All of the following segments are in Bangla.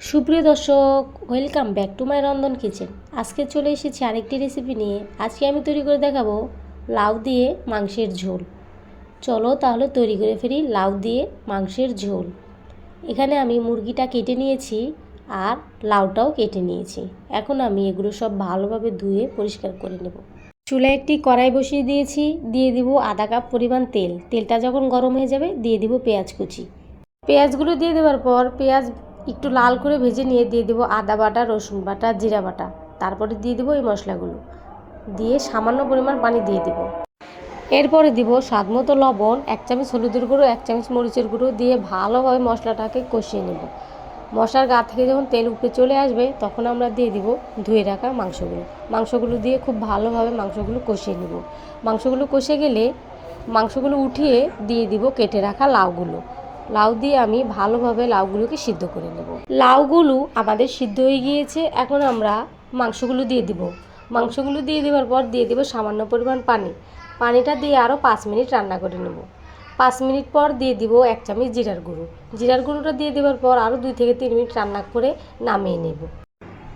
সুপ্রিয় দর্শক, ওয়েলকাম ব্যাক টু মাই রন্ধন কিচেন। আজকে চলে এসেছি আরেকটি রেসিপি নিয়ে। আজকে আমি তৈরি করে দেখাবো লাউ দিয়ে মাংসের ঝোল। চলো তাহলে তৈরি করে ফেলি লাউ দিয়ে মাংসের ঝোল। এখানে আমি মুরগিটা কেটে নিয়েছি আর লাউটাও কেটে নিয়েছি। এখন আমি এগুলো সব ভালোভাবে ধুয়ে পরিষ্কার করে নেব। চুলায় একটি কড়াই বসিয়ে দিয়েছি, দিয়ে দিব আধা কাপ পরিমাণ তেল। তেলটা যখন গরম হয়ে যাবে দিয়ে দিব পেঁয়াজ কুচি। পেঁয়াজগুলো দিয়ে দেওয়ার পর পেঁয়াজ একটু লাল করে ভেজে নিয়ে দিয়ে দেবো আদা বাটা, রসুন বাটা, জিরা বাটা। তারপরে দিয়ে দেবো এই মশলাগুলো, দিয়ে সামান্য পরিমাণ পানি দিয়ে দেবো। এরপরে দিব স্বাদ মতো লবণ, 1 চামচ হলুদের গুঁড়ো, 1 চামচ মরিচের গুঁড়ো দিয়ে ভালোভাবে মশলাটাকে কষিয়ে নেব। মশলার গা থেকে যখন তেল উপরে চলে আসবে তখন আমরা দিয়ে দিব ধুয়ে রাখা মাংসগুলো দিয়ে খুব ভালোভাবে মাংসগুলো কষিয়ে নেব। মাংসগুলো কষে গেলে মাংসগুলো উঠিয়ে দিয়ে দিব কেটে রাখা লাউ দিয়ে আমি ভালোভাবে লাউগুলোকে সিদ্ধ করে নেব। লাউগুলো আমাদের সিদ্ধ হয়ে গিয়েছে। এখন আমরা মাংসগুলো দিয়ে দিব। মাংসগুলো দিয়ে দেওয়ার পর দিয়ে দেব সামান্য পরিমাণ পানি। পানিটা দিয়ে আরও 5 মিনিট রান্না করে নেব। 5 মিনিট পর দিয়ে দিব 1 চামচ জিরার গুঁড়োটা দিয়ে দেওয়ার পর আরও 2 থেকে 3 মিনিট রান্না করে নামিয়ে নেব।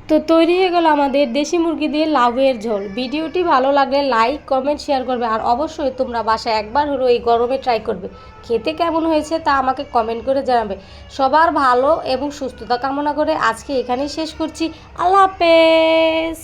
তো তৈরি হয়ে গেল আমাদের দেশি মুরগি দিয়ে লাউয়ের ঝোল। ভিডিওটি ভালো লাগলে লাইক, কমেন্ট, শেয়ার করবে। আর অবশ্যই তোমরা বাসায় একবার হলো এই গরমে ট্রাই করবে। খেতে কেমন হয়েছে তা আমাকে কমেন্ট করে জানাবে। সবার ভালো এবং সুস্থতা কামনা করে আজকে এখানেই শেষ করছি। আল্লাহ হাফেজ।